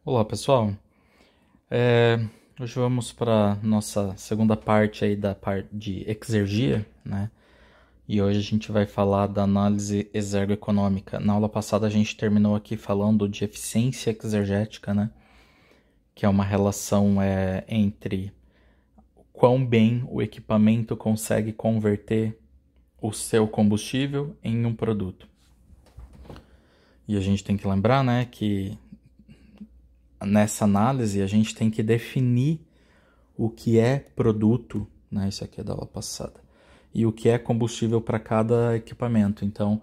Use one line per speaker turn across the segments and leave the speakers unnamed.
Olá pessoal, É, hoje vamos para nossa segunda parte aí da parte de exergia, né? E hoje a gente vai falar da análise exergoeconômica. Na aula passada a gente terminou aqui falando de eficiência exergética, né? Que é uma relação entre quão bem o equipamento consegue converter o seu combustível em um produto. E a gente tem que lembrar, né, que nessa análise a gente tem que definir o que é produto, né? Isso aqui é da aula passada, e o que é combustível para cada equipamento. Então,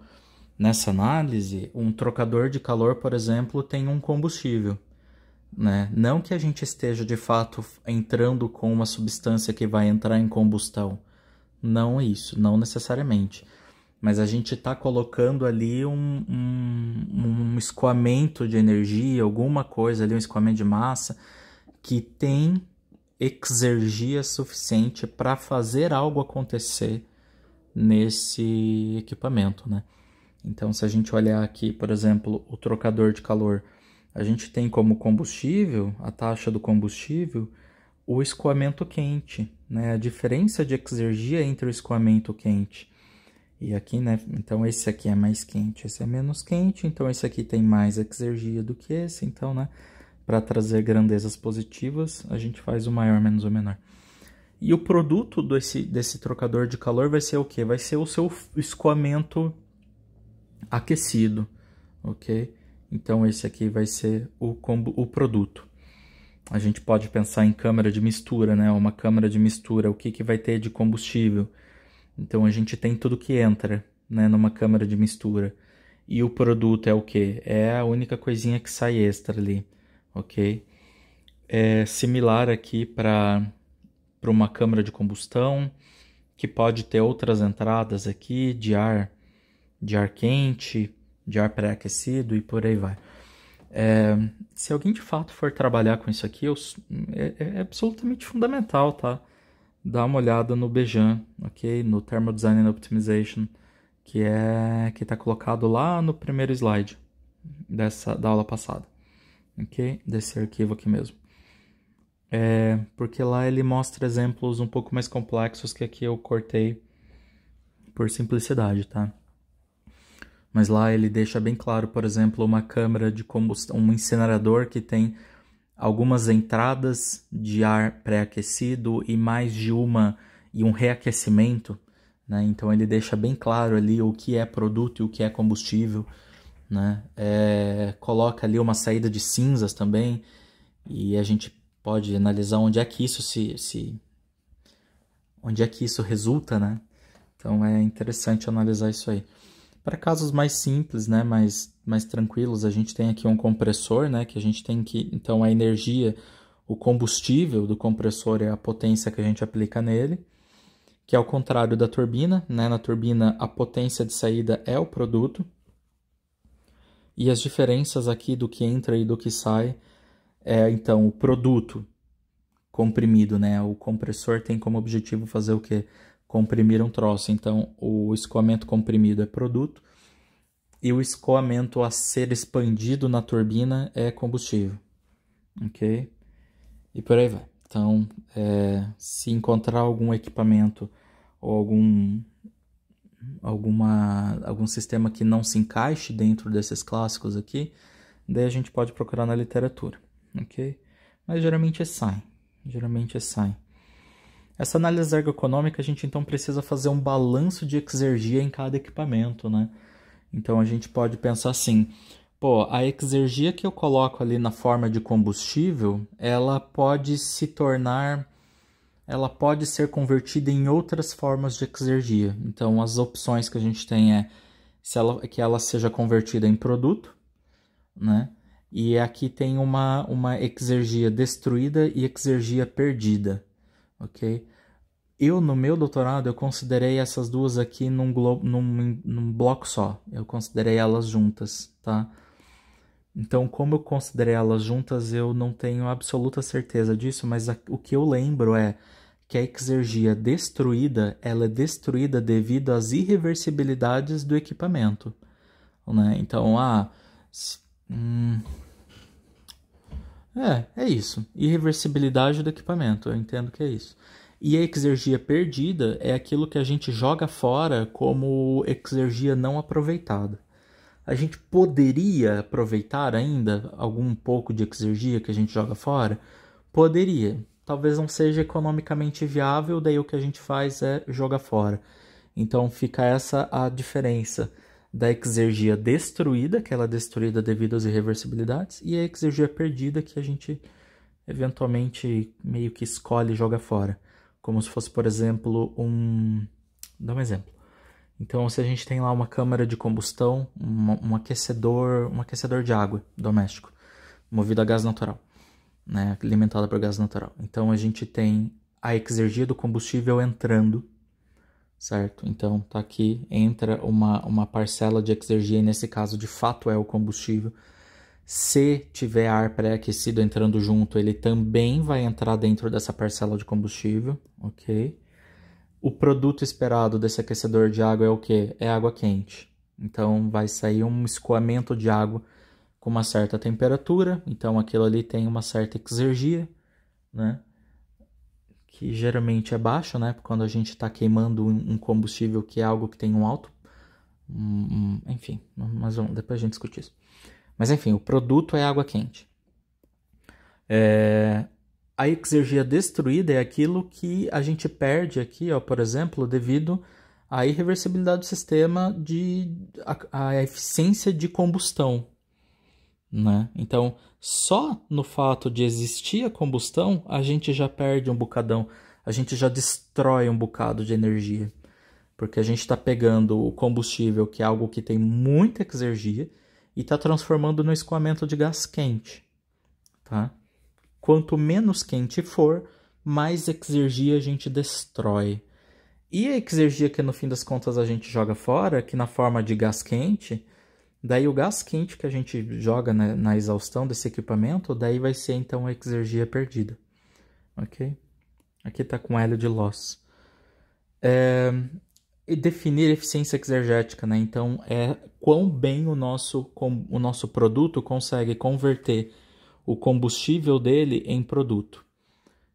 nessa análise, um trocador de calor, por exemplo, tem um combustível, né? Não que a gente esteja de fato entrando com uma substância que vai entrar em combustão, não é isso, não necessariamente. Mas a gente está colocando ali um escoamento de energia, alguma coisa ali, um escoamento de massa, que tem exergia suficiente para fazer algo acontecer nesse equipamento, né? Então, se a gente olhar aqui, por exemplo, o trocador de calor, a gente tem como combustível, a taxa do combustível, o escoamento quente, né? A diferença de exergia entre o escoamento quente e aqui, né? Então, esse aqui é mais quente, esse é menos quente, então esse aqui tem mais exergia do que esse, então, né? Para trazer grandezas positivas, a gente faz o maior menos o menor. E o produto desse trocador de calor vai ser o quê? Vai ser o seu escoamento aquecido, ok? Então esse aqui vai ser o produto. A gente pode pensar em câmara de mistura, né? Uma câmara de mistura, o que vai ter de combustível? Então a gente tem tudo que entra, né, numa câmara de mistura. E o produto é o quê? É a única coisinha que sai extra ali, ok? É similar aqui para uma câmara de combustão, que pode ter outras entradas aqui de ar quente, de ar pré-aquecido e por aí vai. Se alguém de fato for trabalhar com isso aqui, é absolutamente fundamental, tá? Dá uma olhada no Bejan, ok? No Thermal Design and Optimization, que está colocado lá no primeiro slide da aula passada, ok? Desse arquivo aqui mesmo. Porque lá ele mostra exemplos um pouco mais complexos que aqui eu cortei por simplicidade, tá? Mas lá ele deixa bem claro, por exemplo, uma câmara de combustão, um incinerador que tem algumas entradas de ar pré-aquecido e mais de uma e um reaquecimento, né? Então ele deixa bem claro ali o que é produto e o que é combustível, né? Coloca ali uma saída de cinzas também e a gente pode analisar onde é que isso onde é que isso resulta, né? Então é interessante analisar isso aí. Para casos mais simples, né, mais tranquilos, a gente tem aqui um compressor, né, que a gente tem que, então a energia, o combustível do compressor é a potência que a gente aplica nele, que é ao contrário da turbina, né? Na turbina a potência de saída é o produto, e as diferenças aqui do que entra e do que sai então o produto comprimido, né? O compressor tem como objetivo fazer o quê? Comprimir um troço. Então, o escoamento comprimido é produto e o escoamento a ser expandido na turbina é combustível, ok? E por aí vai. Então, se encontrar algum equipamento ou algum sistema que não se encaixe dentro desses clássicos aqui, daí a gente pode procurar na literatura, ok? Mas geralmente sai. Essa análise ergoeconômica, a gente então precisa fazer um balanço de exergia em cada equipamento, né? Então a gente pode pensar assim, pô, a exergia que eu coloco ali na forma de combustível, ela pode ser convertida em outras formas de exergia. Então as opções que a gente tem que ela seja convertida em produto, né? E aqui tem uma exergia destruída e exergia perdida, ok? No meu doutorado, eu considerei essas duas aqui num bloco só. Eu considerei elas juntas, tá? Então, como eu considerei elas juntas, eu não tenho absoluta certeza disso, mas o que eu lembro é que a exergia destruída, ela é destruída devido às irreversibilidades do equipamento, né? Então, É isso. Irreversibilidade do equipamento, eu entendo que é isso. E a exergia perdida é aquilo que a gente joga fora como exergia não aproveitada. A gente poderia aproveitar ainda algum pouco de exergia que a gente joga fora? Poderia. Talvez não seja economicamente viável, daí o que a gente faz é jogar fora. Então fica essa a diferença da exergia destruída, que ela é destruída devido às irreversibilidades, e a exergia perdida, que a gente eventualmente meio que escolhe e joga fora. Como se fosse, por exemplo, Dá um exemplo. Então, se a gente tem lá uma câmara de combustão, um aquecedor de água doméstico, movido a gás natural, né, alimentado por gás natural. Então, a gente tem a exergia do combustível entrando, certo? Então, tá aqui, entra uma parcela de exergia, e nesse caso, de fato, é o combustível. Se tiver ar pré-aquecido entrando junto, ele também vai entrar dentro dessa parcela de combustível, ok? O produto esperado desse aquecedor de água é o quê? É água quente. Então, vai sair um escoamento de água com uma certa temperatura. Então, aquilo ali tem uma certa exergia, né? Que geralmente é baixo, né? Quando a gente está queimando um combustível que é algo que tem um alto... enfim, mas depois a gente discute isso. Mas, enfim, o produto é água quente. A exergia destruída é aquilo que a gente perde aqui, ó, por exemplo, devido à irreversibilidade do sistema, a eficiência de combustão, né? Então, só no fato de existir a combustão, a gente já perde um bocadão, a gente já destrói um bocado de energia, porque a gente está pegando o combustível, que é algo que tem muita exergia, e está transformando no escoamento de gás quente, tá? Quanto menos quente for, mais exergia a gente destrói. E a exergia que no fim das contas a gente joga fora, que na forma de gás quente, daí o gás quente que a gente joga na exaustão desse equipamento, daí vai ser então a exergia perdida. Ok? Aqui está com L de loss. E definir eficiência exergética, né? Então é quão bem o nosso produto consegue converter o combustível dele em produto.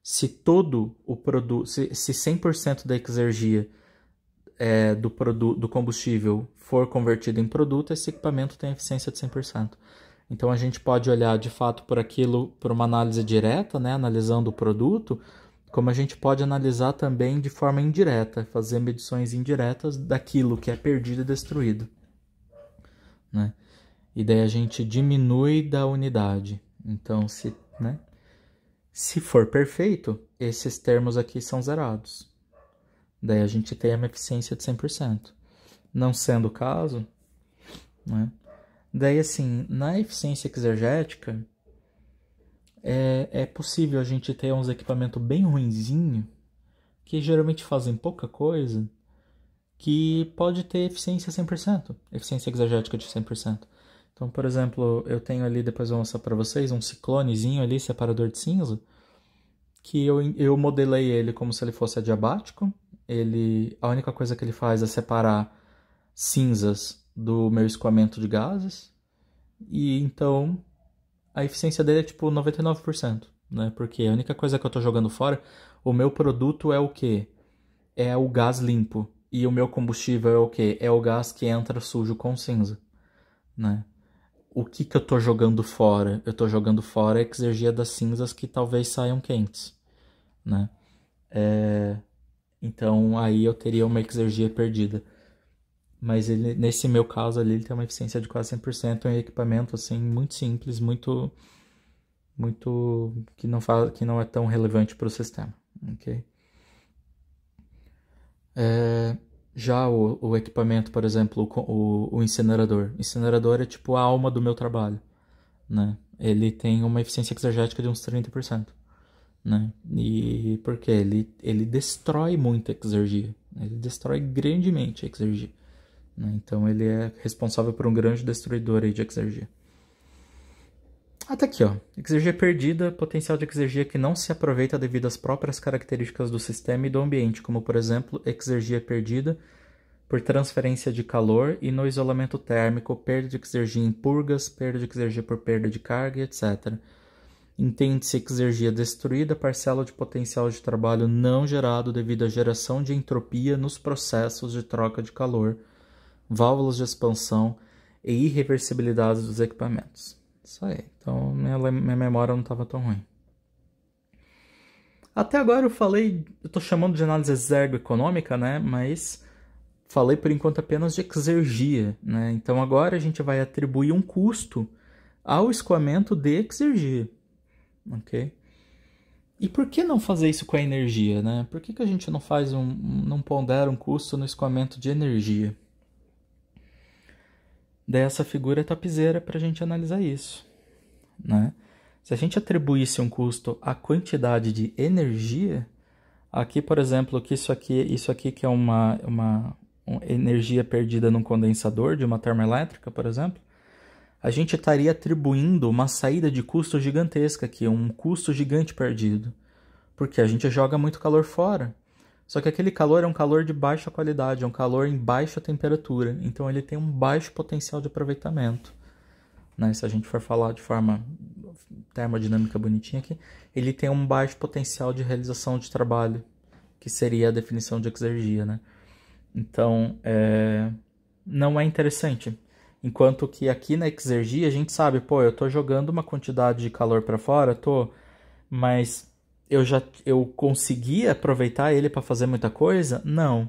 Se todo o produto, se 100% da exergia do combustível for convertido em produto, esse equipamento tem eficiência de 100%. Então a gente pode olhar de fato por uma análise direta, né, analisando o produto, como a gente pode analisar também de forma indireta, fazer medições indiretas daquilo que é perdido e destruído, né? E daí a gente diminui da unidade. Então, se for perfeito, esses termos aqui são zerados. Daí a gente tem uma eficiência de 100%. Não sendo o caso, né? Daí, assim, na eficiência exergética, é possível a gente ter uns equipamentos bem ruinzinho, que geralmente fazem pouca coisa, que pode ter eficiência 100%, eficiência exergética de 100%. Então, por exemplo, eu tenho ali, depois eu vou mostrar para vocês, um ciclonezinho ali, separador de cinza, que eu modelei ele como se ele fosse adiabático. A única coisa que ele faz é separar cinzas do meu escoamento de gases. E então, a eficiência dele é tipo 99%, né? Porque a única coisa que eu estou jogando fora, o meu produto é o quê? É o gás limpo. E o meu combustível é o quê? É o gás que entra sujo com cinza, né? O que eu estou jogando fora? Eu estou jogando fora a exergia das cinzas que talvez saiam quentes, né? Então aí eu teria uma exergia perdida. Mas nesse meu caso ali, ele tem uma eficiência de quase 100%, é um equipamento assim, muito simples, muito que não é tão relevante para o sistema, ok? Já o equipamento, por exemplo, o incinerador. O incinerador é tipo a alma do meu trabalho, né? Ele tem uma eficiência exergética de uns 30%, né? E por quê? Ele destrói muita exergia. Ele destrói grandemente a exergia, né? Então ele é responsável por um grande destruidor aí de exergia. Até aqui, ó. Exergia perdida, potencial de exergia que não se aproveita devido às próprias características do sistema e do ambiente, como, por exemplo, exergia perdida por transferência de calor e no isolamento térmico, perda de exergia em purgas, perda de exergia por perda de carga, etc. Entende-se exergia destruída, parcela de potencial de trabalho não gerado devido à geração de entropia nos processos de troca de calor, válvulas de expansão e irreversibilidade dos equipamentos. Isso aí. Então, minha memória não estava tão ruim. Até agora eu estou chamando de análise exergo-econômica, né? Mas falei por enquanto apenas de exergia, né? Então agora a gente vai atribuir um custo ao escoamento de exergia, ok? E por que não fazer isso com a energia, né? Por que a gente não não pondera um custo no escoamento de energia? Daí essa figura é topzera para a gente analisar isso, né? Se a gente atribuísse um custo à quantidade de energia, aqui, por exemplo, que isso aqui que é uma energia perdida num condensador de uma termoelétrica, por exemplo, a gente estaria atribuindo uma saída de custo gigantesca aqui, um custo gigante perdido, porque a gente joga muito calor fora. Só que aquele calor é um calor de baixa qualidade, é um calor em baixa temperatura, então ele tem um baixo potencial de aproveitamento. Né? Se a gente for falar de forma termodinâmica bonitinha aqui, ele tem um baixo potencial de realização de trabalho, que seria a definição de exergia, né? Então, não é interessante. Enquanto que aqui na exergia a gente sabe, pô, eu tô jogando uma quantidade de calor para fora, mas eu consegui aproveitar ele para fazer muita coisa? Não.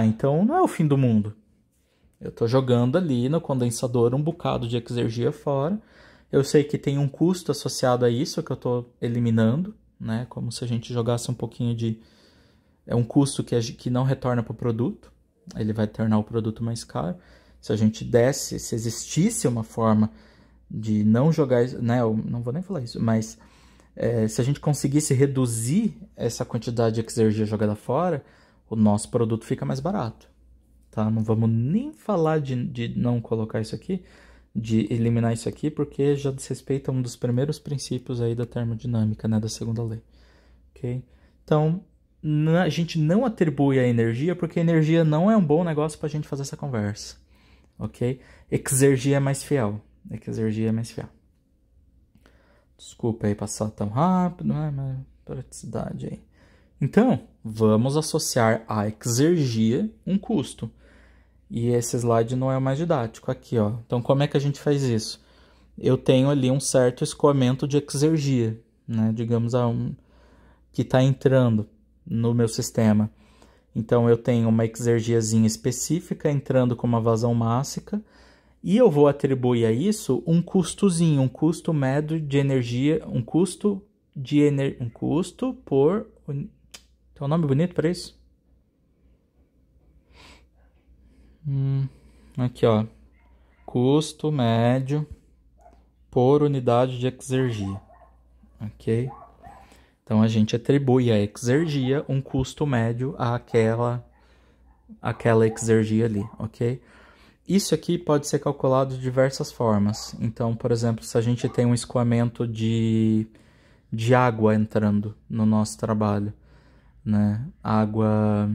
Então não é o fim do mundo. Eu estou jogando ali no condensador um bocado de exergia fora. Eu sei que tem um custo associado a isso que eu estou eliminando, né? Como se a gente jogasse um pouquinho de... É um custo que não retorna para o produto. Ele vai tornar o produto mais caro. Se a gente se existisse uma forma de não jogar... Né? Eu não vou nem falar isso, mas se a gente conseguisse reduzir essa quantidade de exergia jogada fora, o nosso produto fica mais barato. Tá? Não vamos nem falar de não colocar isso aqui, de eliminar isso aqui, porque já desrespeita um dos primeiros princípios aí da termodinâmica, né, da segunda lei. Okay? Então, a gente não atribui a energia, porque a energia não é um bom negócio para a gente fazer essa conversa. Ok? Exergia é mais fiel. Exergia é mais fiel. Desculpa aí passar tão rápido, né, mas praticidade aí. Então, vamos associar a exergia um custo. E esse slide não é o mais didático. Aqui, ó. Então, como é que a gente faz isso? Eu tenho ali um certo escoamento de exergia, né? Digamos, que está entrando no meu sistema. Então, eu tenho uma exergiazinha específica entrando com uma vazão mássica e eu vou atribuir a isso um custozinho, um custo médio de energia, um custo por... Tem um nome bonito para isso? Aqui, ó. Custo médio por unidade de exergia. Ok? Então, a gente atribui a exergia um custo médio àquela exergia ali, ok? Isso aqui pode ser calculado de diversas formas. Então, por exemplo, se a gente tem um escoamento de água entrando no nosso trabalho, né? Água...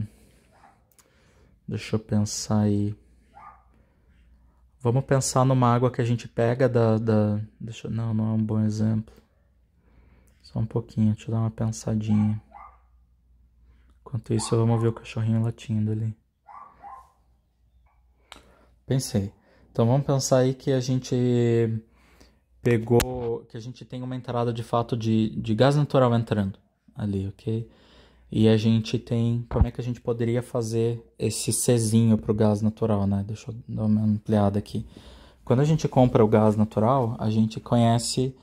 Deixa eu pensar aí. Vamos pensar numa água que a gente pega Não é um bom exemplo. Só um pouquinho, deixa eu dar uma pensadinha. Enquanto isso, vamos ver o cachorrinho latindo ali. Pensei. Então, vamos pensar aí que a gente que a gente tem uma entrada de fato de gás natural entrando ali, ok? E a gente tem... Como é que a gente poderia fazer esse Czinho para o gás natural, né? Deixa eu dar uma ampliada aqui. Quando a gente compra o gás natural, a gente conhece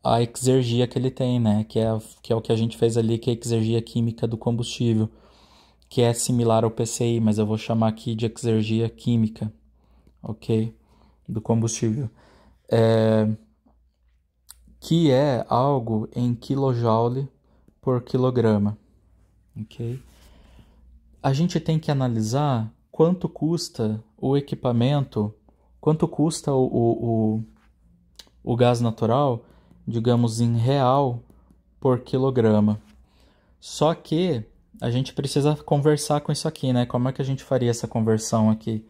a exergia que ele tem, né? Que é o que a gente fez ali, que é a exergia química do combustível, que é similar ao PCI, mas eu vou chamar aqui de exergia química, ok? Do combustível. Que é algo em kJ por quilograma. Ok? A gente tem que analisar quanto custa o equipamento, quanto custa o gás natural, digamos em real por quilograma. Só que a gente precisa conversar com isso aqui, né? Como é que a gente faria essa conversão aqui?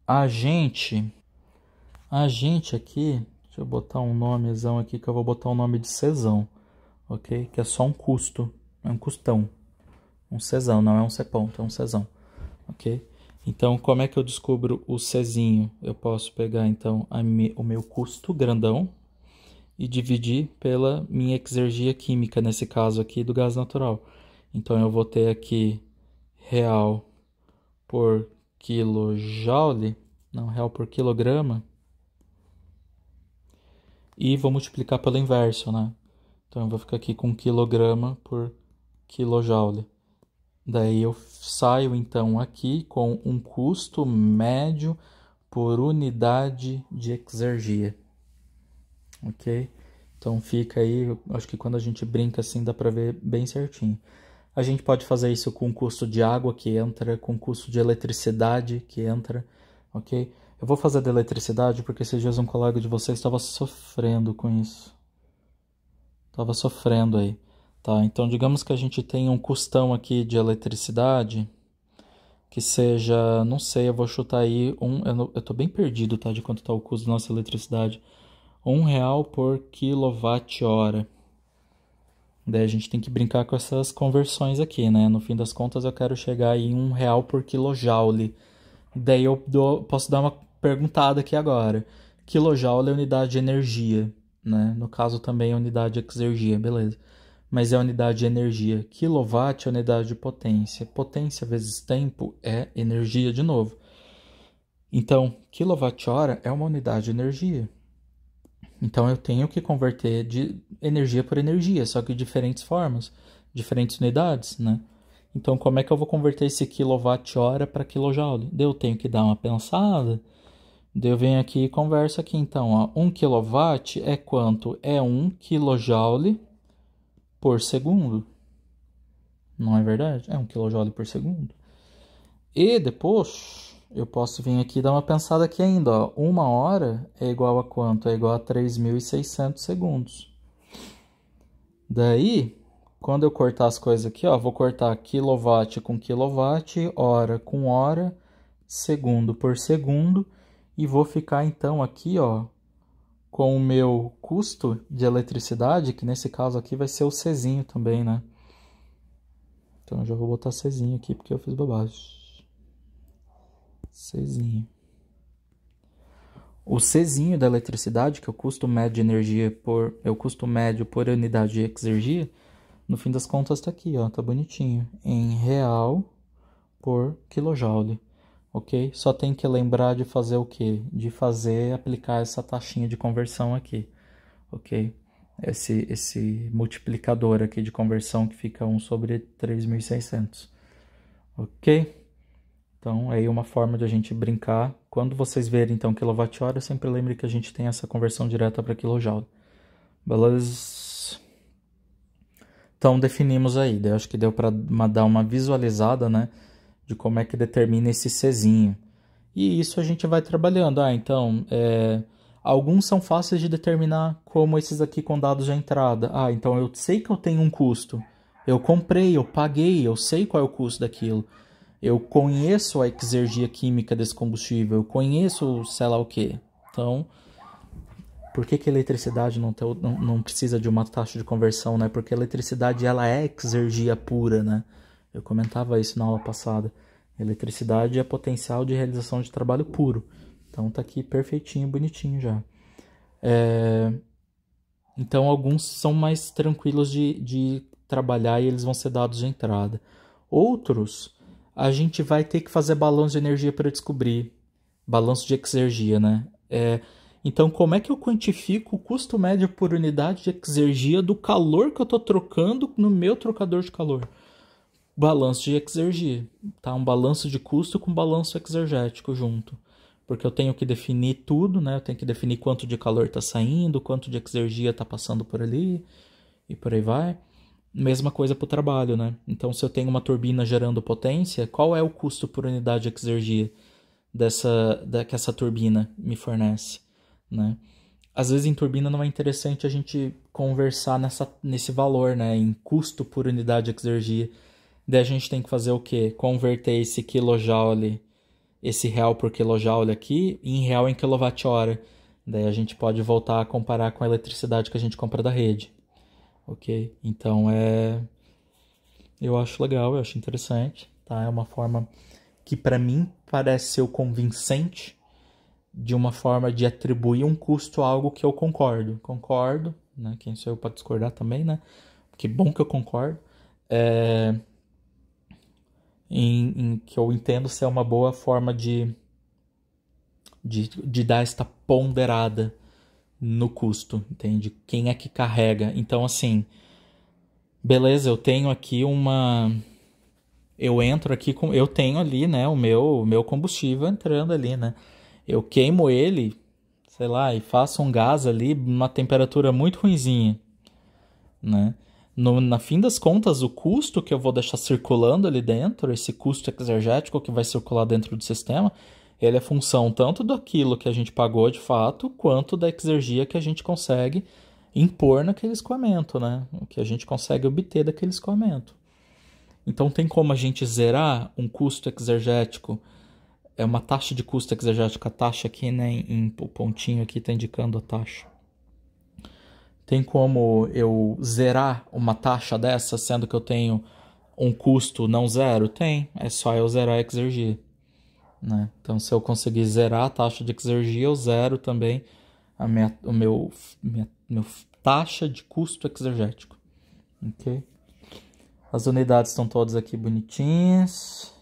A gente aqui, Deixa eu botar um nomezão aqui, que eu vou botar o nome de Czão, ok? Que é só um custo, é um custão. Um Czão, não é um C ponto, é um Czão, ok? Então, como é que eu descubro o Czinho? Eu posso pegar, então, o meu custo grandão e dividir pela minha exergia química, nesse caso aqui, do gás natural. Então, eu vou ter aqui real por quilojoule, não, real por quilograma, e vou multiplicar pelo inverso, né? Então, eu vou ficar aqui com quilograma por quilojoule. Daí eu saio, então, aqui com um custo médio por unidade de exergia. Ok? Então, fica aí, acho que quando a gente brinca assim, dá para ver bem certinho. A gente pode fazer isso com custo de água que entra, com custo de eletricidade que entra, ok? Eu vou fazer da eletricidade porque esses dias um colega de vocês estava sofrendo com isso. Estava sofrendo aí. Tá, então digamos que a gente tenha um custão aqui de eletricidade que seja, não sei, eu vou chutar aí, eu tô bem perdido, tá, de quanto tá o custo da nossa eletricidade. R$1 por quilowatt-hora. Daí a gente tem que brincar com essas conversões aqui, né? No fim das contas eu quero chegar em R$1 por quilojoule. Daí eu posso dar uma perguntada aqui agora. Quilojoule é unidade de energia, né? No caso também é unidade de exergia, beleza. Mas é unidade de energia. Quilowatt é unidade de potência. Potência vezes tempo é energia de novo. Então, quilowatt-hora é uma unidade de energia. Então, eu tenho que converter de energia por energia, só que de diferentes formas, diferentes unidades, né? Então, como é que eu vou converter esse quilowatt-hora para quilojoule? Daí eu tenho que dar uma pensada. Daí eu venho aqui e converso aqui. Então, ó, 1 kW é quanto? É 1 kJ por segundo. Não é verdade? É 1 kJ por segundo. E depois eu posso vir aqui e dar uma pensada aqui ainda. Ó. 1 hora é igual a quanto? É igual a 3.600 segundos. Daí, quando eu cortar as coisas aqui, ó, vou cortar quilowatt com quilowatt, hora com hora, segundo por segundo. E vou ficar então aqui, ó, com o meu custo de eletricidade, que nesse caso aqui vai ser o Czinho também, né? Então eu já vou botar Czinho aqui porque eu fiz bobagem. Czinho. O Czinho da eletricidade, que é o custo médio de energia é o custo médio por unidade de exergia, no fim das contas tá aqui, ó, tá bonitinho, em real por quilojoule. Ok? Só tem que lembrar de fazer o quê? De aplicar essa taxinha de conversão aqui, ok? Esse multiplicador aqui de conversão que fica 1 sobre 3.600, ok? Então, aí uma forma de a gente brincar. Quando vocês verem, então, quilowatt-hora, sempre lembre que a gente tem essa conversão direta para quilojoule. Beleza? Então, definimos aí. Eu acho que deu para dar uma visualizada, né? De como é que determina esse Czinho. E isso a gente vai trabalhando. Então, alguns são fáceis de determinar, como esses aqui com dados de entrada. Então eu sei que eu tenho um custo. Eu comprei, eu paguei, eu sei qual é o custo daquilo. Eu conheço a exergia química desse combustível, eu conheço sei lá o que. Então, por que a eletricidade não precisa de uma taxa de conversão, né? Porque a eletricidade ela é exergia pura, né? Eu comentava isso na aula passada. Eletricidade é potencial de realização de trabalho puro. Então tá aqui perfeitinho, bonitinho já. Então alguns são mais tranquilos de trabalhar e eles vão ser dados de entrada. Outros, a gente vai ter que fazer balanço de energia para descobrir. Balanço de exergia, né? Então, como é que eu quantifico o custo médio por unidade de exergia do calor que eu estou trocando no meu trocador de calor? Balanço de exergia, tá? Um balanço de custo com balanço exergético junto. Porque eu tenho que definir tudo, né? Eu tenho que definir quanto de calor está saindo, quanto de exergia está passando por ali e por aí vai. Mesma coisa para o trabalho, né? Então, se eu tenho uma turbina gerando potência, qual é o custo por unidade de exergia que essa turbina me fornece, né? Às vezes em turbina não é interessante a gente conversar nesse valor, né? Em custo por unidade de exergia. Daí a gente tem que fazer o quê? Converter esse quilojoule, esse real por quilojoule aqui, em real em quilowatt-hora. Daí a gente pode voltar a comparar com a eletricidade que a gente compra da rede, ok? Então eu acho legal, eu acho interessante, tá? É uma forma que para mim parece ser o convincente de uma forma de atribuir um custo a algo que eu concordo. Concordo, né? Quem sou eu para discordar também, né? Que bom que eu concordo. Em que eu entendo ser uma boa forma de dar esta ponderada no custo, entende? Quem é que carrega? Então, assim, beleza, eu tenho aqui eu entro aqui com... Eu tenho ali, né, o meu combustível entrando ali, né? Eu queimo ele, sei lá, e faço um gás ali numa temperatura muito ruinzinha, né? Na fim das contas, o custo que eu vou deixar circulando ali dentro, esse custo exergético que vai circular dentro do sistema, ele é função tanto daquilo que a gente pagou de fato, quanto da exergia que a gente consegue impor naquele escoamento, né? O que a gente consegue obter daquele escoamento. Então tem como a gente zerar um custo exergético, é uma taxa de custo exergético, a taxa aqui, né, o pontinho aqui está indicando a taxa. Tem como eu zerar uma taxa dessa, sendo que eu tenho um custo não zero? Tem, é só eu zerar a exergia, né? Então, se eu conseguir zerar a taxa de exergia, eu zero também a minha taxa de custo exergético, ok? As unidades estão todas aqui bonitinhas.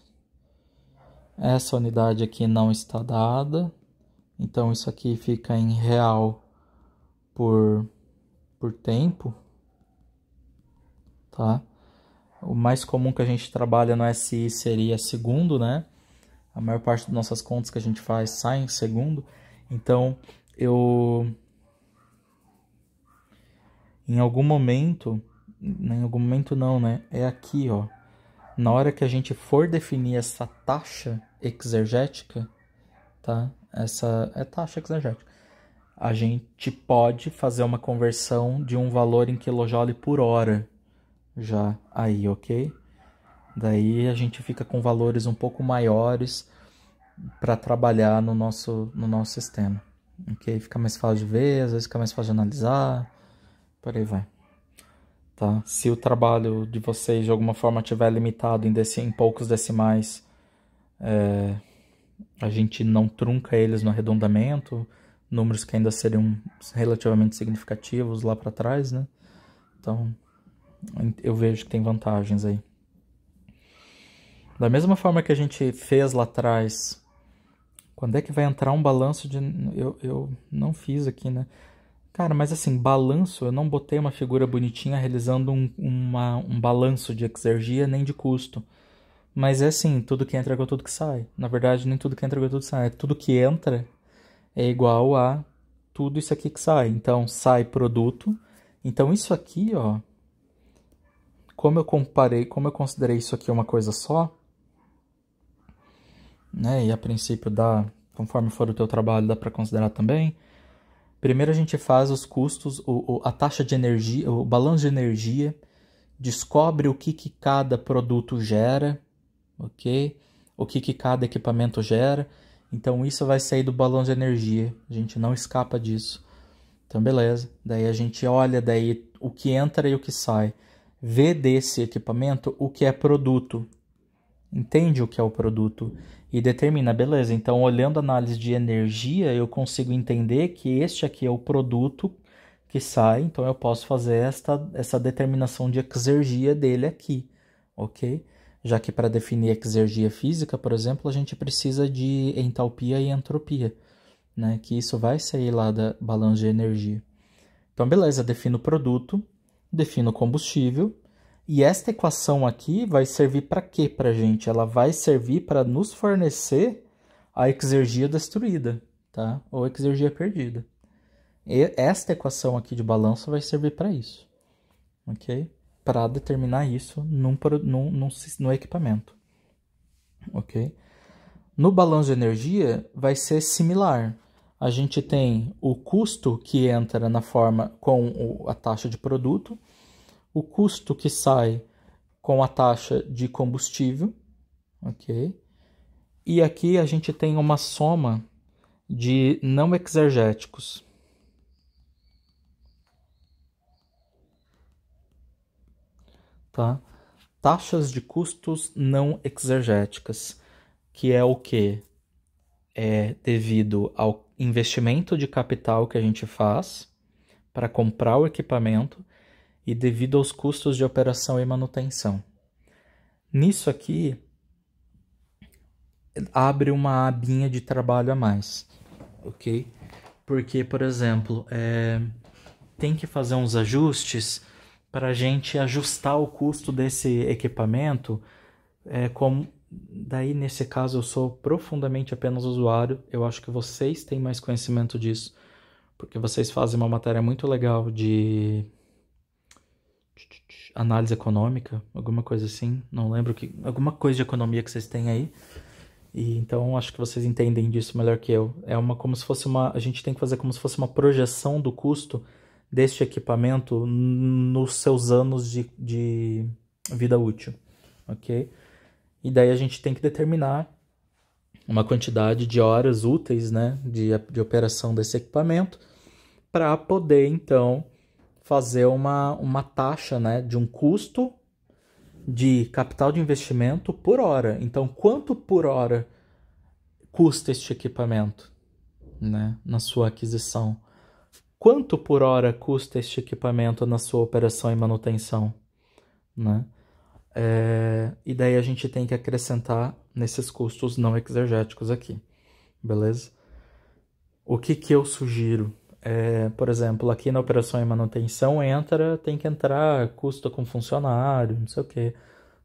Essa unidade aqui não está dada, então isso aqui fica em real por tempo, tá? O mais comum que a gente trabalha no SI seria segundo, né? A maior parte das nossas contas que a gente faz sai em segundo. Então, em algum momento não, né? É aqui, ó. Na hora que a gente for definir essa taxa exergética, tá? Essa é taxa exergética. A gente pode fazer uma conversão de um valor em kJ por hora já aí, ok? Daí a gente fica com valores um pouco maiores para trabalhar no nosso sistema, ok? Fica mais fácil de ver, às vezes fica mais fácil de analisar, por aí vai. Tá? Se o trabalho de vocês de alguma forma estiver limitado em poucos decimais, a gente não trunca eles no arredondamento, números que ainda seriam relativamente significativos lá para trás, né? Então, eu vejo que tem vantagens aí. Da mesma forma que a gente fez lá atrás, quando é que vai entrar um balanço de... Eu não fiz aqui, né? Cara, mas assim, balanço, eu não botei uma figura bonitinha realizando um balanço de exergia nem de custo. Mas é assim, tudo que entra é igual a tudo que sai. Na verdade, nem tudo que entra é igual a tudo que sai. Tudo que entra é igual a tudo isso aqui que sai. Então, sai produto. Então, isso aqui, ó, como eu considerei isso aqui uma coisa só, né? E a princípio conforme for o teu trabalho, dá para considerar também. Primeiro a gente faz os custos, a taxa de energia, o balanço de energia, descobre o que cada produto gera, ok? O que cada equipamento gera. Então isso vai sair do balanço de energia, a gente não escapa disso. Então beleza, daí a gente olha daí o que entra e o que sai. Vê desse equipamento o que é produto, entende o que é o produto e determina, beleza, então olhando a análise de energia eu consigo entender que este aqui é o produto que sai, então eu posso fazer essa determinação de exergia dele aqui, ok? Já que para definir exergia física, por exemplo, a gente precisa de entalpia e entropia, né? Que isso vai sair lá da balança de energia. Então beleza, defino o produto, defino o combustível, e esta equação aqui vai servir para quê para a gente? Ela vai servir para nos fornecer a exergia destruída, tá? Ou exergia perdida. E esta equação aqui de balanço vai servir para isso, ok? Para determinar isso no equipamento, ok? No balanço de energia vai ser similar. A gente tem o custo que entra na forma com a taxa de produto, o custo que sai com a taxa de combustível, ok? E aqui a gente tem uma soma de não exergéticos. Tá? Taxas de custos não exergéticas, que é o quê? É devido ao investimento de capital que a gente faz para comprar o equipamento e devido aos custos de operação e manutenção. Nisso aqui, abre uma abinha de trabalho a mais, ok? Porque, por exemplo, tem que fazer uns ajustes para a gente ajustar o custo desse equipamento. Daí, nesse caso, eu sou profundamente apenas usuário. Eu acho que vocês têm mais conhecimento disso, porque vocês fazem uma matéria muito legal de análise econômica, alguma coisa assim. Não lembro que alguma coisa de economia que vocês têm aí. E então acho que vocês entendem disso melhor que eu. Como se fosse a gente tem que fazer como se fosse uma projeção do custo deste equipamento nos seus anos de vida útil, ok? E daí a gente tem que determinar uma quantidade de horas úteis, né, de operação desse equipamento para poder então fazer uma taxa, né, de um custo de capital de investimento por hora. Então, quanto por hora custa este equipamento, né, na sua aquisição? Quanto por hora custa este equipamento na sua operação e manutenção, né? E daí a gente tem que acrescentar nesses custos não exergéticos aqui, beleza? O que eu sugiro? Por exemplo, aqui na operação e manutenção tem que entrar custo com funcionário, não sei o quê.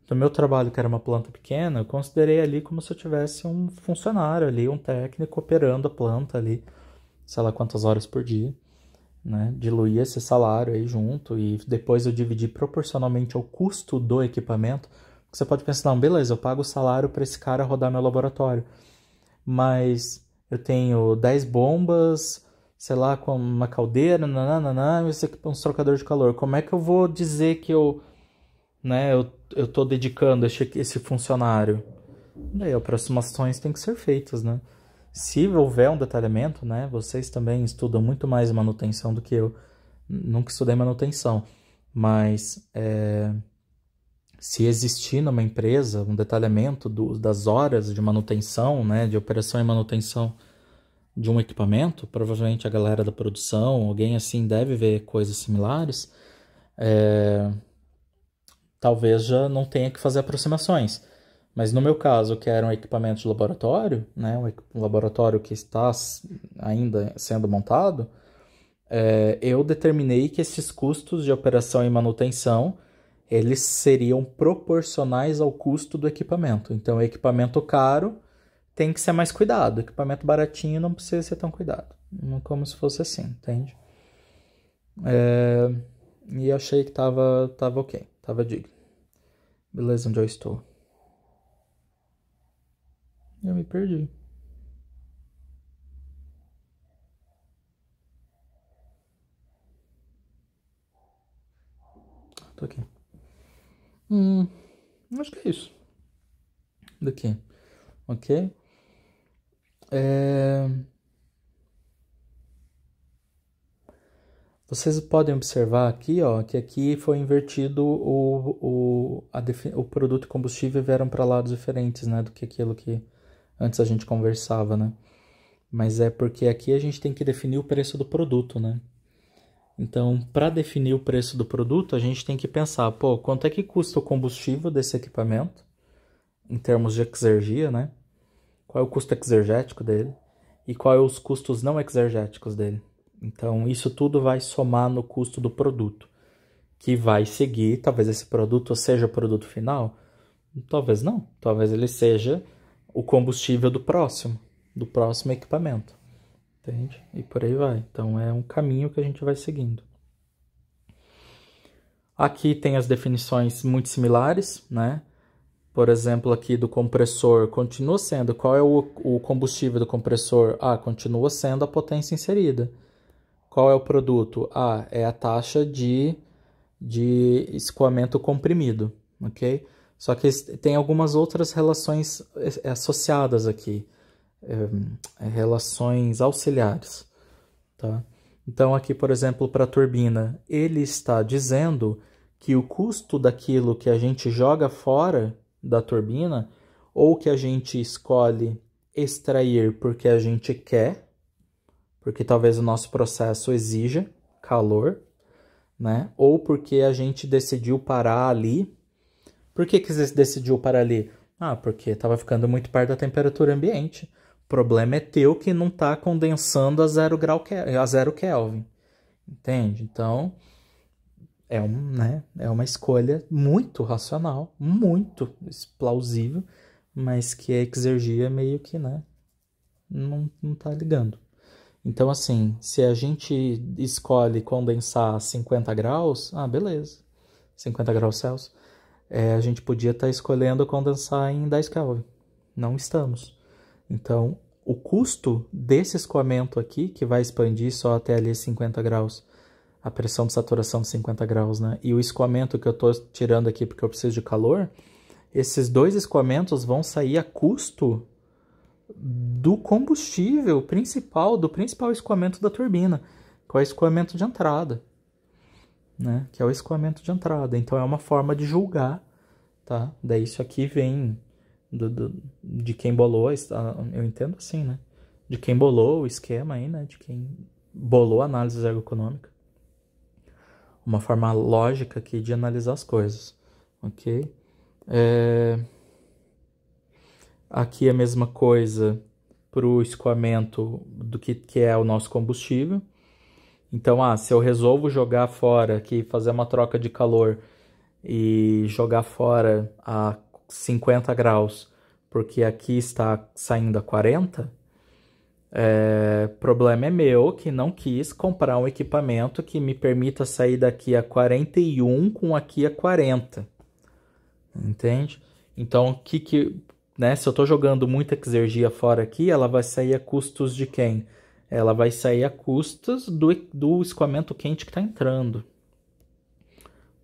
No meu trabalho, que era uma planta pequena, eu considerei ali como se eu tivesse um funcionário ali, um técnico operando a planta ali, sei lá quantas horas por dia, né? Diluí esse salário aí junto e depois eu dividi proporcionalmente ao custo do equipamento. Você pode pensar, não, beleza, eu pago o salário para esse cara rodar meu laboratório, mas eu tenho 10 bombas, sei lá, com uma caldeira, nananana, esse aqui é um trocador de calor. Como é que eu vou dizer que eu tô dedicando esse funcionário? Daí aproximações têm que ser feitas, né? Se houver um detalhamento, né? Vocês também estudam muito mais manutenção do que eu. Nunca estudei manutenção, mas se existir numa empresa um detalhamento das horas de manutenção, né? De operação e manutenção de um equipamento, provavelmente a galera da produção, alguém assim deve ver coisas similares. Talvez já não tenha que fazer aproximações. Mas no meu caso, que era um equipamento de laboratório, né, um laboratório que está ainda sendo montado, eu determinei que esses custos de operação e manutenção eles seriam proporcionais ao custo do equipamento. Então, equipamento caro tem que ser mais cuidado, equipamento baratinho não precisa ser tão cuidado. Como se fosse assim, entende? E achei que tava ok, tava digno. Beleza, onde eu estou? Eu me perdi. Tô aqui. Acho que é isso. Daqui. Ok? Vocês podem observar aqui, ó, que aqui foi invertido o produto e combustível vieram para lados diferentes, né, do que aquilo que antes a gente conversava, né? Mas é porque aqui a gente tem que definir o preço do produto, né? Então, para definir o preço do produto, a gente tem que pensar, pô, quanto é que custa o combustível desse equipamento, em termos de exergia, né? Qual é o custo exergético dele e qual é os custos não exergéticos dele. Então, isso tudo vai somar no custo do produto, que vai seguir, talvez esse produto seja o produto final, talvez não, talvez ele seja o combustível do próximo equipamento, entende? E por aí vai. Então, é um caminho que a gente vai seguindo. Aqui tem as definições muito similares, né? Por exemplo, aqui do compressor, continua sendo, qual é o combustível do compressor? Continua sendo a potência inserida. Qual é o produto? É a taxa de escoamento comprimido, ok? Só que tem algumas outras relações associadas aqui. relações auxiliares, tá? Então aqui, por exemplo, para a turbina, ele está dizendo que o custo daquilo que a gente joga fora da turbina ou que a gente escolhe extrair porque a gente quer, porque talvez o nosso processo exija calor, né? Ou porque a gente decidiu parar ali. Por que você decidiu parar ali? Ah, porque estava ficando muito perto da temperatura ambiente. O problema é teu que não está condensando a 0 Kelvin. Entende? Então, é uma escolha muito racional, muito plausível, mas que a Exergia meio que, né, não tá ligando. Então, assim, se a gente escolhe condensar a 50 graus, beleza, 50 graus Celsius, a gente podia estar escolhendo condensar em 10 Kelvin. Não estamos. Então, o custo desse escoamento aqui, que vai expandir só até ali 50 graus, a pressão de saturação de 50 graus, né? E o escoamento que eu estou tirando aqui porque eu preciso de calor, esses dois escoamentos vão sair a custo do combustível principal, do principal escoamento da turbina, que é o escoamento de entrada, né? Que é o escoamento de entrada. Então é uma forma de julgar, tá? Daí isso aqui vem de quem bolou, eu entendo assim, né? De quem bolou o esquema aí, né? De quem bolou a análise ergoeconômica. Uma forma lógica aqui de analisar as coisas, ok? Aqui a mesma coisa para o escoamento do que é o nosso combustível. Então, se eu resolvo jogar fora aqui, fazer uma troca de calor e jogar fora a 50 graus, porque aqui está saindo a 40, problema é meu que não quis comprar um equipamento que me permita sair daqui a 41 com aqui a 40. Entende? Então, né, se eu estou jogando muita Exergia fora aqui, ela vai sair a custos de quem? Ela vai sair a custos do escoamento quente que está entrando.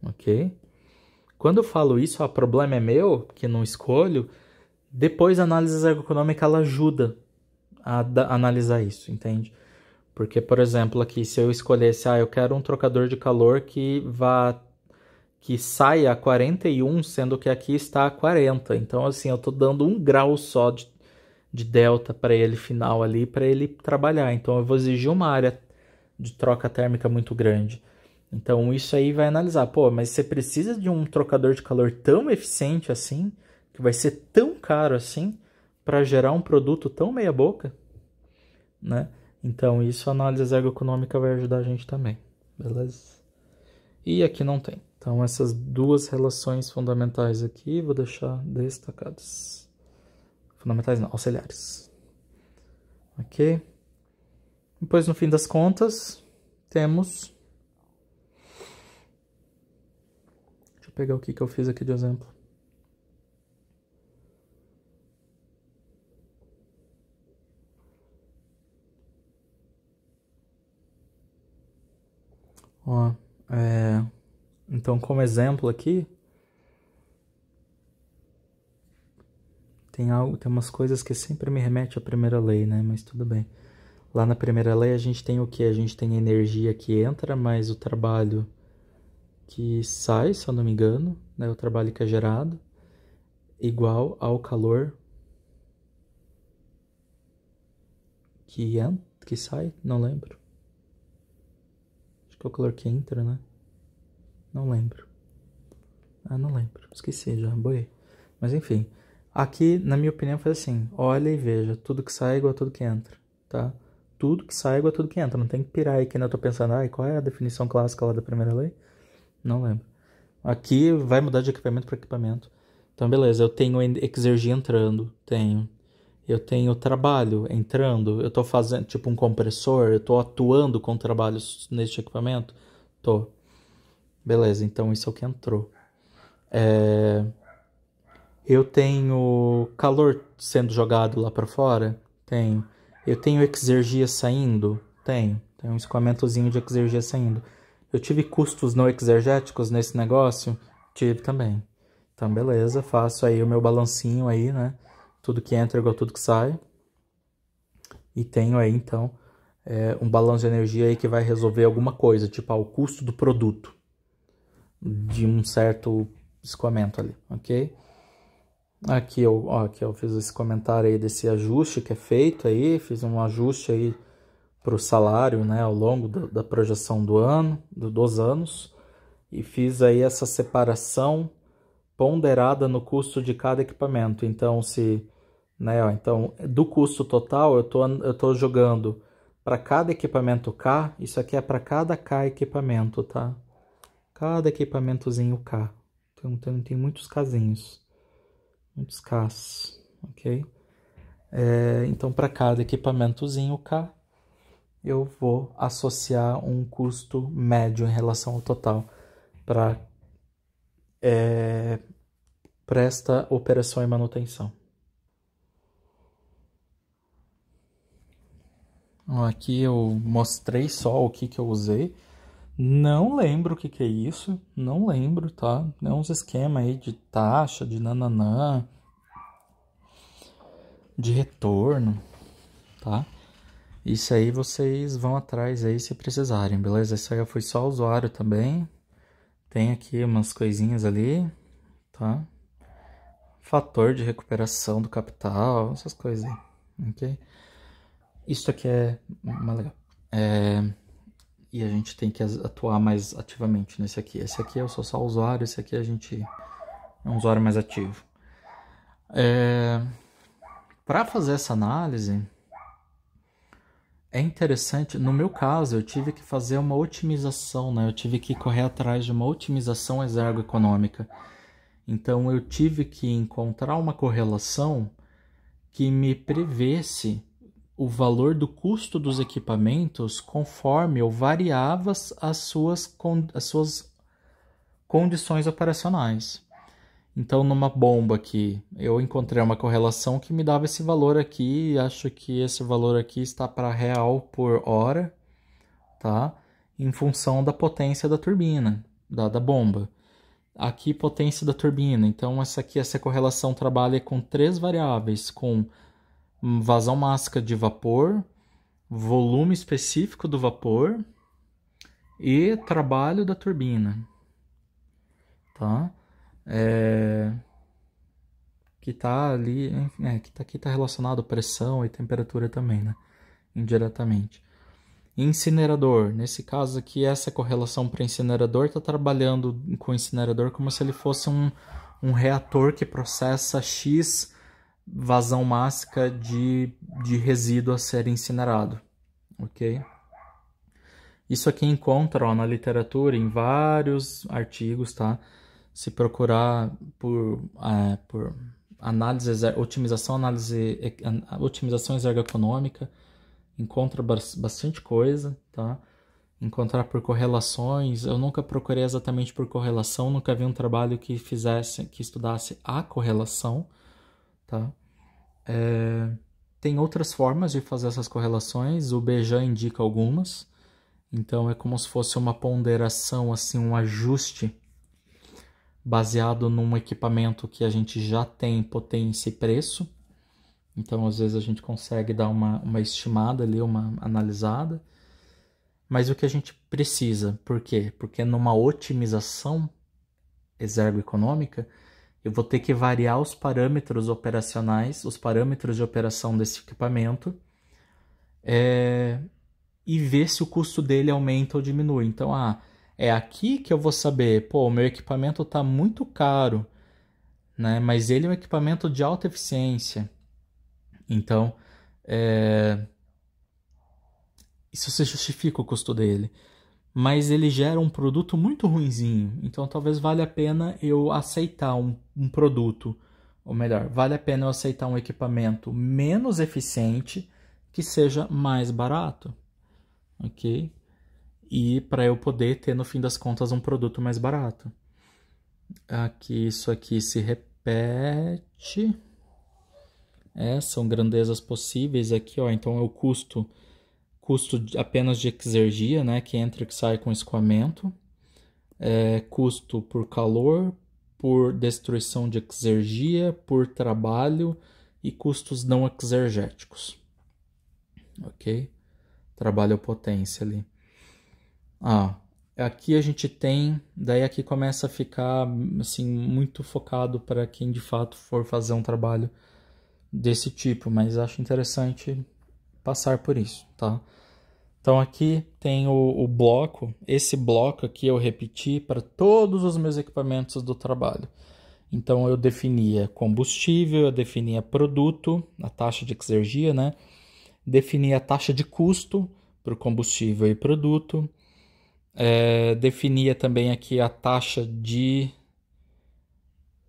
Ok? Quando eu falo isso, o problema é meu, que não escolho, depois a análise ergoeconômica ela ajuda a analisar isso, entende? Porque, por exemplo, aqui, se eu escolhesse, eu quero um trocador de calor que saia a 41, sendo que aqui está a 40. Então, assim, eu estou dando 1 grau só de delta para ele final ali, para ele trabalhar. Então, eu vou exigir uma área de troca térmica muito grande. Então, isso aí vai analisar. Mas você precisa de um trocador de calor tão eficiente assim, que vai ser tão caro assim, para gerar um produto tão meia boca, né? Então, isso a análise ergoeconômica vai ajudar a gente também, beleza? E aqui não tem. Então, essas duas relações fundamentais aqui, vou deixar destacadas. Fundamentais não, auxiliares. Ok? Depois, no fim das contas, temos... Deixa eu pegar o que eu fiz aqui de exemplo. Então, como exemplo aqui, tem umas coisas que sempre me remete à primeira lei, né? Mas tudo bem. Lá na primeira lei a gente tem o que? A gente tem a energia que entra, mais o trabalho que sai, se eu não me engano, né? O trabalho que é gerado, igual ao calor que sai, não lembro. Acho que é o calor que entra, né? Não lembro. Não lembro. Esqueci já, boiei. Mas enfim, aqui, na minha opinião, foi assim. Olha e veja, tudo que sai é igual a tudo que entra, tá? Tudo que sai é igual a tudo que entra. Não tem que pirar aí que ainda tô pensando, qual é a definição clássica lá da primeira lei? Não lembro. Aqui vai mudar de equipamento para equipamento. Então, beleza, eu tenho Exergia entrando, tenho. Eu tenho trabalho entrando, eu tô fazendo tipo um compressor, eu tô atuando com trabalhos neste equipamento? Tô. Beleza, então isso é o que entrou. Eu tenho calor sendo jogado lá para fora? Tenho. Eu tenho Exergia saindo? Tenho. Tem um escoamentozinho de Exergia saindo. Eu tive custos não exergéticos nesse negócio? Tive também. Então, beleza, faço aí o meu balancinho aí, né? Tudo que entra igual tudo que sai. e tenho aí então um balanço de energia aí que vai resolver alguma coisa, tipo o custo do produto de um certo escoamento ali, ok? Aqui eu fiz esse comentário aí desse ajuste que é feito aí, fiz um ajuste aí para o salário, né, ao longo da projeção do ano, dos anos, e fiz aí essa separação ponderada no custo de cada equipamento. Então, então do custo total eu tô jogando para cada equipamento K, isso aqui é para cada K equipamento, tá? Cada equipamentozinho K. Então tem muitos casinhos, muitos Ks, ok? Então para cada equipamentozinho K, eu vou associar um custo médio em relação ao total para esta operação e manutenção. Aqui eu mostrei só o que eu usei. Não lembro o que é isso. Não lembro, tá? É uns esquema aí de taxa, de nananã, de retorno, tá? Isso aí vocês vão atrás aí se precisarem, beleza? Isso aí foi só usuário também. Tem aqui umas coisinhas ali, tá? Fator de recuperação do capital, essas coisas aí, ok? Isso aqui é mais legal. E a gente tem que atuar mais ativamente nesse aqui. Esse aqui eu sou só usuário, esse aqui a gente é um usuário mais ativo. Para fazer essa análise, é interessante, no meu caso, eu tive que fazer uma otimização, né? Eu tive que correr atrás de uma otimização exergoeconômica. Então, eu tive que encontrar uma correlação que me prevesse o valor do custo dos equipamentos conforme eu variava as suas condições operacionais. Então, numa bomba aqui, eu encontrei uma correlação que me dava esse valor aqui, e acho que esse valor aqui está para real por hora, tá? Em função da potência da turbina, da bomba. Aqui, potência da turbina. Então, essa correlação trabalha com 3 variáveis, com vazão máxima de vapor, volume específico do vapor e trabalho da turbina, tá? Que tá ali, que tá relacionado à pressão e temperatura também, né? Indiretamente. Incinerador, nesse caso aqui, essa correlação para incinerador está trabalhando com o incinerador como se ele fosse um reator que processa X vazão máxima de resíduo a ser incinerado, ok? Isso aqui encontra na literatura em vários artigos, tá? Se procurar por otimização exergoeconômica, encontra bastante coisa, tá? Encontrar por correlações, eu nunca procurei exatamente por correlação, nunca vi um trabalho que estudasse a correlação, tá? Tem outras formas de fazer essas correlações, o B já indica algumas, então é como se fosse uma ponderação, assim, um ajuste baseado num equipamento que a gente já tem potência e preço. Então, às vezes, a gente consegue dar uma estimada ali, uma analisada. Mas o que a gente precisa, por quê? Porque numa otimização exergoeconômica, eu vou ter que variar os parâmetros operacionais, os parâmetros de operação desse equipamento, e ver se o custo dele aumenta ou diminui. Então, é aqui que eu vou saber, o meu equipamento está muito caro, né? Mas ele é um equipamento de alta eficiência. Então, isso se justifica o custo dele. Mas ele gera um produto muito ruinzinho. Então, talvez valha a pena eu aceitar um produto, ou melhor, vale a pena eu aceitar um equipamento menos eficiente que seja mais barato, ok? E para eu poder ter, no fim das contas, um produto mais barato. Aqui, isso aqui se repete. São grandezas possíveis aqui, ó. Então é o custo apenas de exergia, né? Que entra e que sai com escoamento. Custo por calor, por destruição de exergia, por trabalho e custos não exergéticos. ok? Trabalho potência ali. Aqui a gente tem, daí aqui começa a ficar assim muito focado para quem de fato for fazer um trabalho desse tipo, mas acho interessante passar por isso, tá? Então aqui tem o bloco, esse bloco aqui eu repeti para todos os meus equipamentos do trabalho. Então eu definia combustível, eu definia produto, a taxa de exergia, né? Definia a taxa de custo para o combustível e produto. Definia também aqui a taxa de...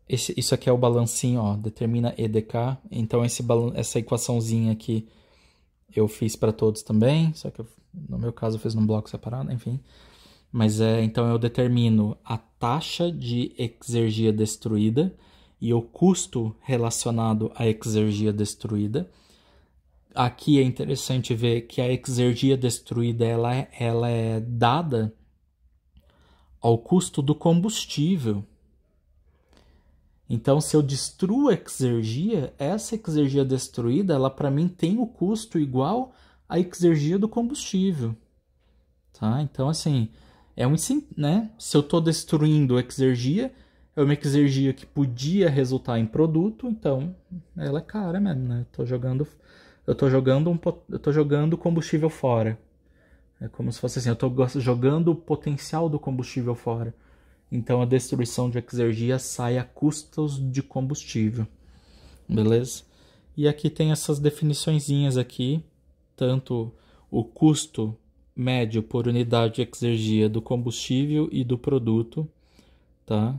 Isso aqui é o balancinho, ó, determina EDK. Então essa equaçãozinha aqui eu fiz para todos também, só que no meu caso eu fiz num bloco separado, enfim. Mas então eu determino a taxa de exergia destruída e o custo relacionado à exergia destruída. Aqui é interessante ver que a exergia destruída ela é dada ao custo do combustível. Então, se eu destruo a exergia, essa exergia destruída, ela para mim tem o custo igual à exergia do combustível. Tá? Então, assim, né? Se eu estou destruindo a exergia, é uma exergia que podia resultar em produto, então ela é cara mesmo, né? Eu tô jogando combustível fora. É como se fosse assim, eu estou jogando o potencial do combustível fora. Então a destruição de exergia sai a custos de combustível. Beleza? E aqui tem essas definiçõezinhas aqui, tanto o custo médio por unidade de exergia do combustível e do produto, tá?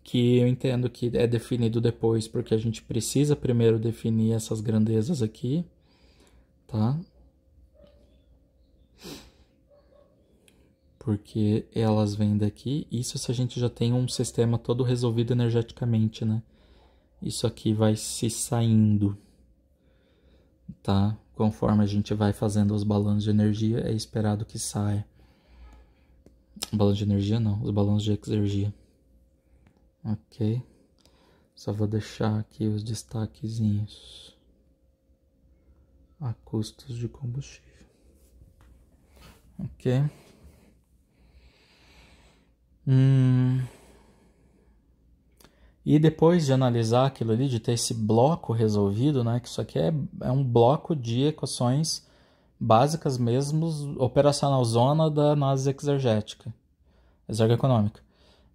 Que eu entendo que é definido depois, porque a gente precisa primeiro definir essas grandezas aqui, tá? Porque elas vêm daqui. Isso se a gente já tem um sistema todo resolvido energeticamente, né? Isso aqui vai se saindo, tá? Conforme a gente vai fazendo os balões de energia, é esperado que saia. Balão de energia não, os balões de exergia. Ok. Só vou deixar aqui os destaquezinhos. A custos de combustível. Ok. E depois de analisar aquilo ali, de ter esse bloco resolvido, né? Que isso aqui é um bloco de equações básicas mesmo, operacional zona da análise exergoeconômica.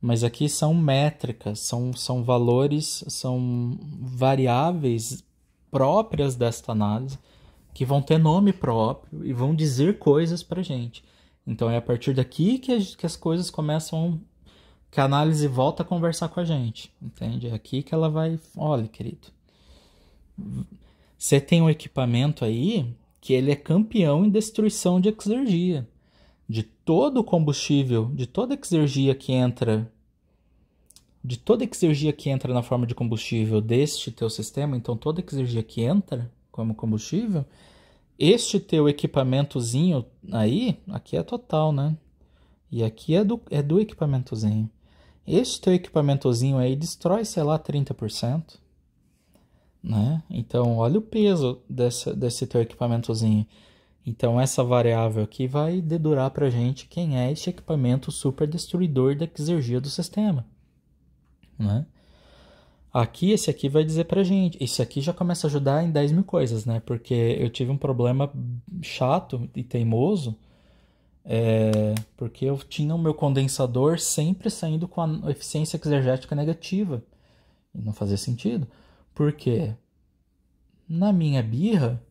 Mas aqui são métricas, são valores, são variáveis próprias desta análise que vão ter nome próprio e vão dizer coisas pra gente. Então é a partir daqui que as coisas começam, que a análise volta a conversar com a gente, entende? É aqui que ela vai, olha, querido, você tem um equipamento aí que ele é campeão em destruição de exergia. De todo o combustível, de toda exergia que entra na forma de combustível deste teu sistema, então toda exergia que entra como combustível, este teu equipamentozinho aí, aqui é total, né? E aqui é do equipamentozinho. Este teu equipamentozinho aí destrói, sei lá, 30%. Né? Então, olha o peso desse teu equipamentozinho. Então, essa variável aqui vai dedurar pra gente quem é este equipamento super destruidor da exergia do sistema. Né? Aqui, esse aqui vai dizer pra gente. Esse aqui já começa a ajudar em 10 mil coisas, né? Porque eu tive um problema chato e teimoso, porque eu tinha o meu condensador sempre saindo com a eficiência exergética negativa. E não fazia sentido. Porque na minha birra,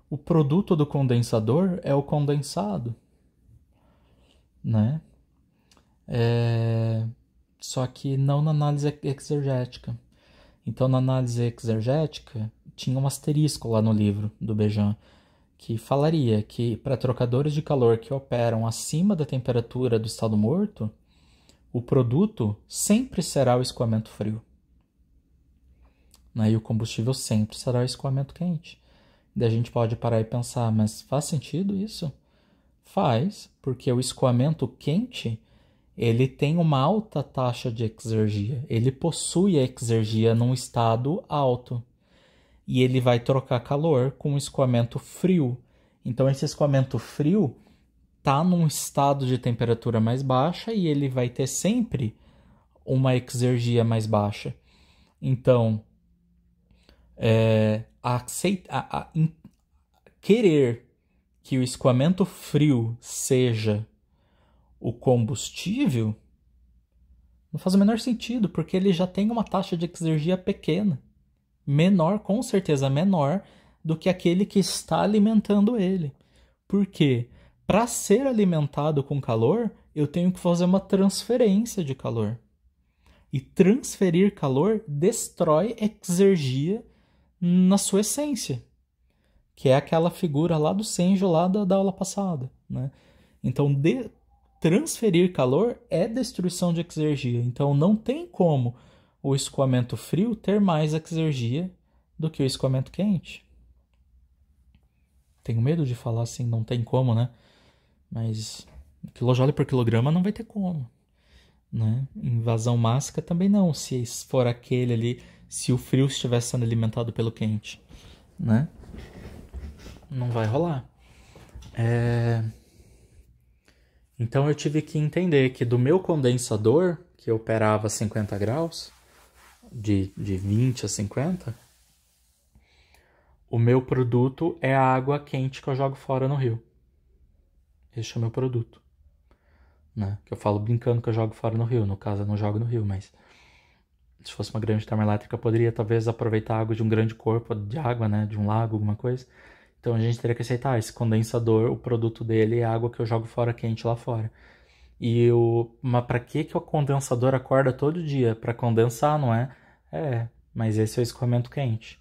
o produto do condensador é o condensado, né? Só que não na análise exergética. Então, na análise exergética, tinha um asterisco lá no livro do Bejan, que falaria que para trocadores de calor que operam acima da temperatura do estado morto, o produto sempre será o escoamento frio. Né? E o combustível sempre será o escoamento quente. Daí a gente pode parar e pensar, mas faz sentido isso? Faz, porque o escoamento quente, ele tem uma alta taxa de exergia. Ele possui a exergia num estado alto. E ele vai trocar calor com o escoamento frio. Então esse escoamento frio está num estado de temperatura mais baixa e ele vai ter sempre uma exergia mais baixa. Então, querer que o escoamento frio seja o combustível não faz o menor sentido, porque ele já tem uma taxa de exergia pequena. Menor, com certeza menor, do que aquele que está alimentando ele. Por quê? Para ser alimentado com calor, eu tenho que fazer uma transferência de calor. E transferir calor destrói exergia na sua essência, que é aquela figura lá do Senjo, lá da aula passada, né? Então, transferir calor é destruição de exergia. Então, não tem como o escoamento frio ter mais exergia do que o escoamento quente. Tenho medo de falar assim, não tem como, né? Mas quilojoule por quilograma não vai ter como, né? Invasão mássica também não, se for aquele ali, se o frio estiver sendo alimentado pelo quente, né? Não vai rolar. Então eu tive que entender que do meu condensador, que operava a 50 graus, de 20 a 50, o meu produto é a água quente que eu jogo fora no rio. Esse é o meu produto, né? Que eu falo brincando que eu jogo fora no rio. No caso, eu não jogo no rio, mas se fosse uma grande termoelétrica, eu poderia talvez aproveitar a água de um grande corpo de água, né? De um lago, alguma coisa. Então a gente teria que aceitar, esse condensador, o produto dele é a água que eu jogo fora quente lá fora. Mas para que o condensador acorda todo dia? Para condensar, não é? Mas esse é o escoamento quente.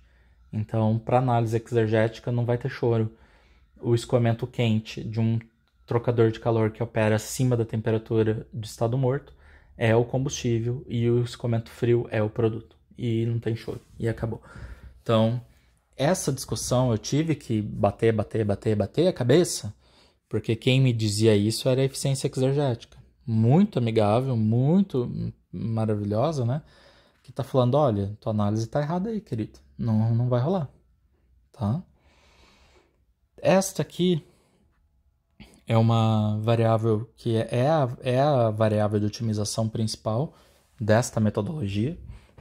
Então, para análise exergética, não vai ter choro. O escoamento quente de um trocador de calor que opera acima da temperatura de estado morto é o combustível e o escoamento frio é o produto. E não tem choro. E acabou. Então, essa discussão eu tive que bater a cabeça, porque quem me dizia isso era a eficiência exergética. Muito amigável, muito maravilhosa, né? Que tá falando, olha, tua análise tá errada aí, querido. Não vai rolar, tá? Esta aqui é uma variável que é a variável de otimização principal desta metodologia,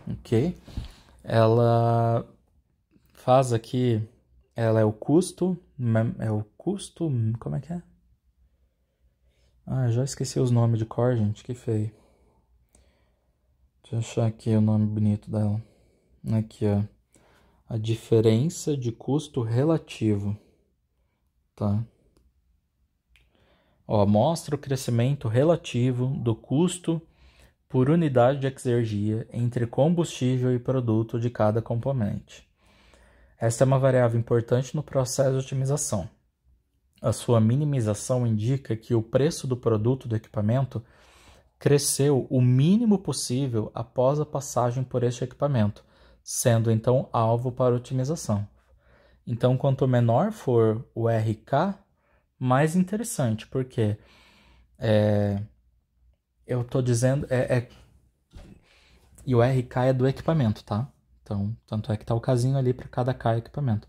ok? Ela faz aqui, ela é o custo, como é que é? Já esqueci os nomes de cor, gente, que feio. Deixa eu achar aqui o nome bonito dela. Aqui, ó. A diferença de custo relativo, tá? Ó, mostra o crescimento relativo do custo por unidade de exergia entre combustível e produto de cada componente. Esta é uma variável importante no processo de otimização. A sua minimização indica que o preço do produto do equipamento cresceu o mínimo possível após a passagem por este equipamento, sendo então alvo para otimização. Então, quanto menor for o RK, mais interessante, porque eu estou dizendo... E o RK é do equipamento, tá? Então, tanto é que está o casinho ali para cada K equipamento.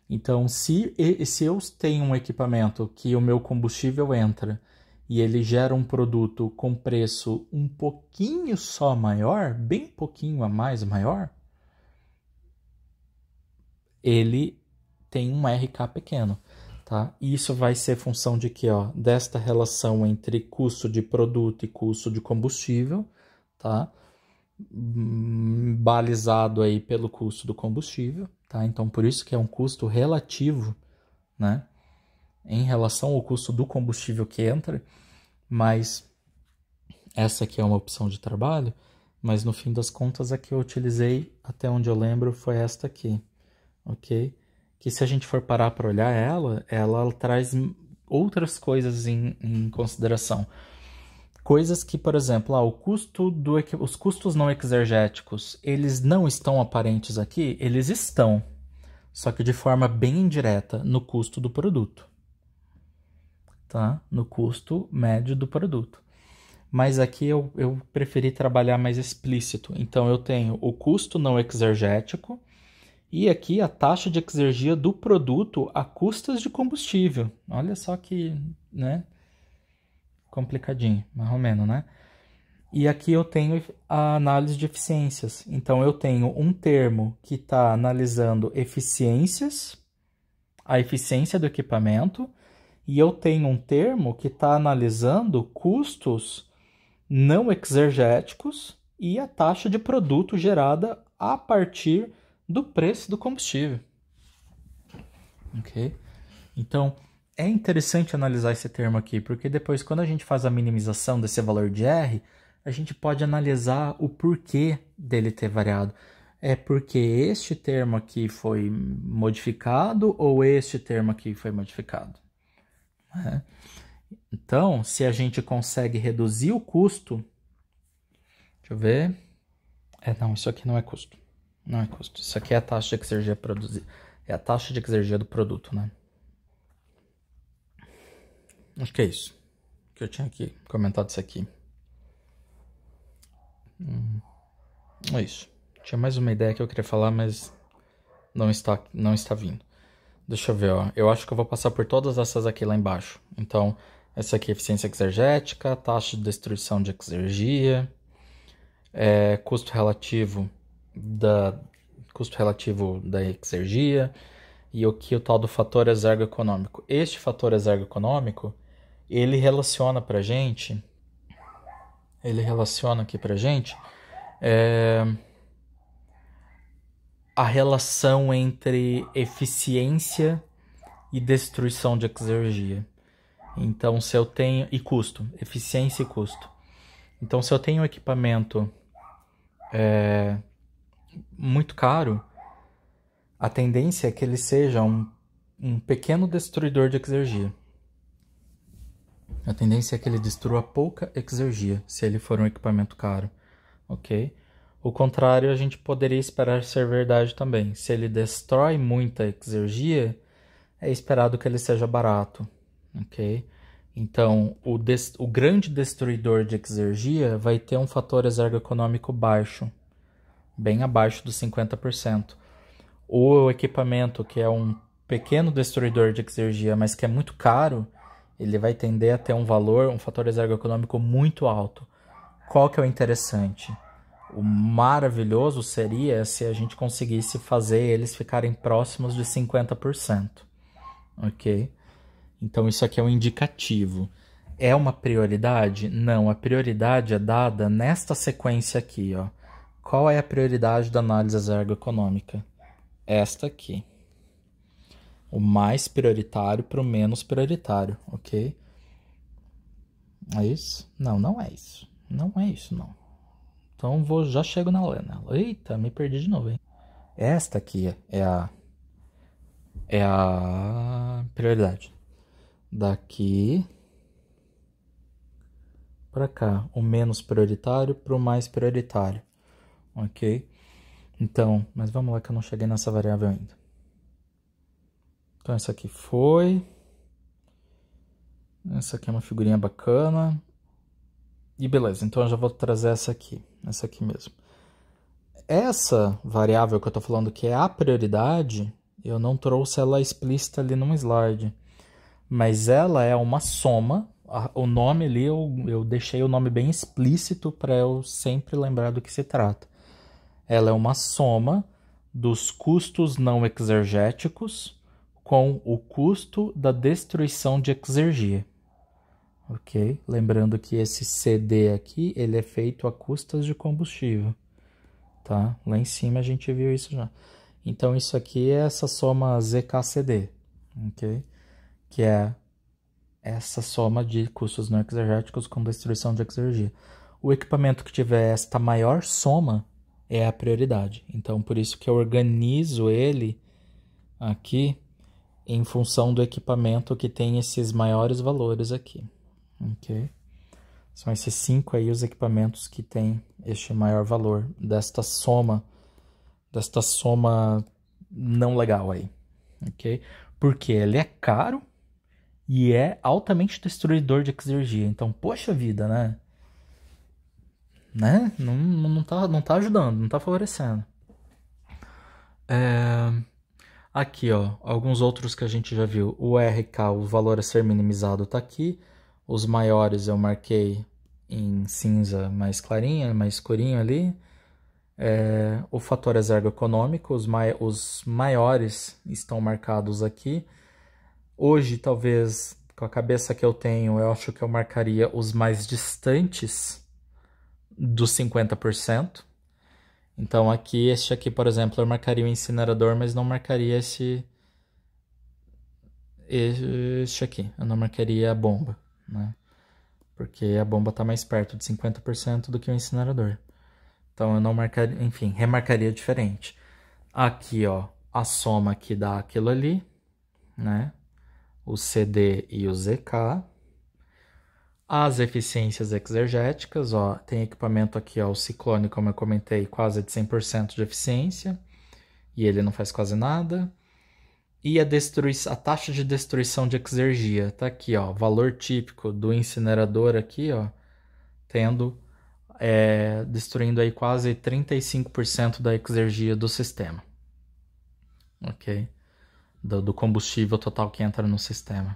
Então, se eu tenho um equipamento que o meu combustível entra e ele gera um produto com preço um pouquinho só maior, bem pouquinho a mais maior, ele tem um RK pequeno, tá? E isso vai ser função de quê, ó? Desta relação entre custo de produto e custo de combustível, tá? Balizado aí pelo custo do combustível, tá? Então, por isso que é um custo relativo, né? Em relação ao custo do combustível que entra, mas essa aqui é uma opção de trabalho, mas no fim das contas a que eu utilizei, até onde eu lembro, foi esta aqui, ok? Que se a gente for parar para olhar ela traz outras coisas em consideração. Coisas que, por exemplo, os custos não exergéticos, eles não estão aparentes aqui? Eles estão, só que de forma bem indireta no custo do produto, tá? No custo médio do produto. Mas aqui eu preferi trabalhar mais explícito. Então, eu tenho o custo não exergético E aqui a taxa de exergia do produto a custas de combustível. Olha só que, né? Complicadinho, mais ou menos, né? E aqui eu tenho a análise de eficiências. Então eu tenho um termo que está analisando eficiências, a eficiência do equipamento, e eu tenho um termo que está analisando custos não exergéticos e a taxa de produto gerada a partir do preço do combustível. Ok? Então, é interessante analisar esse termo aqui, porque depois, quando a gente faz a minimização desse valor de R, a gente pode analisar o porquê dele ter variado. É porque este termo aqui foi modificado ou este termo aqui foi modificado? Né? Então, se a gente consegue reduzir o custo... Deixa eu ver... não, isso aqui não é custo. Não é custo. Isso aqui é a taxa de exergia produzida. É a taxa de exergia do produto, né? Acho que é isso. Que eu tinha aqui comentado isso aqui. É isso. Tinha mais uma ideia que eu queria falar, mas não está vindo. Deixa eu ver, ó. Eu acho que eu vou passar por todas essas aqui lá embaixo. Então, essa aqui é eficiência exergética, taxa de destruição de exergia, custo relativo da exergia, e aqui o tal do fator exergo-econômico. Este fator exergo-econômico, ele relaciona aqui pra gente a relação entre eficiência e destruição de exergia. Então, se eu tenho... E custo. Eficiência e custo. Então, se eu tenho um equipamento muito caro, a tendência é que ele seja um pequeno destruidor de exergia. A tendência é que ele destrua pouca exergia, se ele for um equipamento caro. Ok? O contrário, a gente poderia esperar ser verdade também. Se ele destrói muita exergia, é esperado que ele seja barato. Ok? Então, o grande destruidor de exergia vai ter um fator exergo-econômico baixo, bem abaixo dos 50%. O equipamento que é um pequeno destruidor de exergia, mas que é muito caro, ele vai tender a ter um fator exergo-econômico muito alto. Qual que é o interessante? O maravilhoso seria se a gente conseguisse fazer eles ficarem próximos de 50%. Ok? Então isso aqui é um indicativo. É uma prioridade? Não, a prioridade é dada nesta sequência aqui, ó. Qual é a prioridade da análise exergo-econômica? Esta aqui. O mais prioritário para o menos prioritário, ok? É isso? Não, não é isso. Não é isso, não. Então já chego na nela. Eita, me perdi de novo, hein? Esta aqui é a prioridade. Daqui para cá, o menos prioritário para o mais prioritário, ok? Então, mas vamos lá que eu não cheguei nessa variável ainda. Então essa aqui foi. Essa aqui é uma figurinha bacana. E beleza, então eu já vou trazer essa aqui mesmo. Essa variável que eu estou falando que é a prioridade, eu não trouxe ela explícita ali num slide. Mas ela é uma soma. O nome ali, eu deixei o nome bem explícito para eu sempre lembrar do que se trata. Ela é uma soma dos custos não exergéticos com o custo da destruição de exergia. Ok? Lembrando que esse CD aqui, ele é feito a custas de combustível. Tá? Lá em cima a gente viu isso já. Então isso aqui é essa soma ZKCD. Ok? Que é essa soma de custos não exergéticos com destruição de exergia. O equipamento que tiver esta maior soma é a prioridade. Então, por isso que eu organizo ele aqui em função do equipamento que tem esses maiores valores aqui. Ok? São esses 5 aí os equipamentos que tem este maior valor desta soma não legal aí. Ok? Porque ele é caro e é altamente destruidor de exergia. Então, poxa vida, né? Não tá ajudando, não tá favorecendo. Aqui, ó, alguns outros que a gente já viu. O RK, o valor a ser minimizado, tá aqui. Os maiores eu marquei em cinza mais clarinha, mais escurinho ali. O fator exergoeconômico, os maiores estão marcados aqui. Hoje, talvez, com a cabeça que eu tenho, eu acho que eu marcaria os mais distantes dos 50%. Então, este aqui, por exemplo, eu marcaria o incinerador, mas não marcaria este aqui. Eu não marcaria a bomba, né? Porque a bomba está mais perto de 50% do que o incinerador. Então, eu não marcaria, enfim, remarcaria diferente. Aqui, ó, a soma que dá aquilo ali, né? O CD e o ZK. As eficiências exergéticas, ó, tem equipamento aqui, ó, o Ciclone, como eu comentei, quase de 100% de eficiência, e ele não faz quase nada. E a taxa de destruição de exergia, tá aqui, ó, valor típico do incinerador aqui, ó, destruindo aí quase 35% da exergia do sistema, ok? Do combustível total que entra no sistema.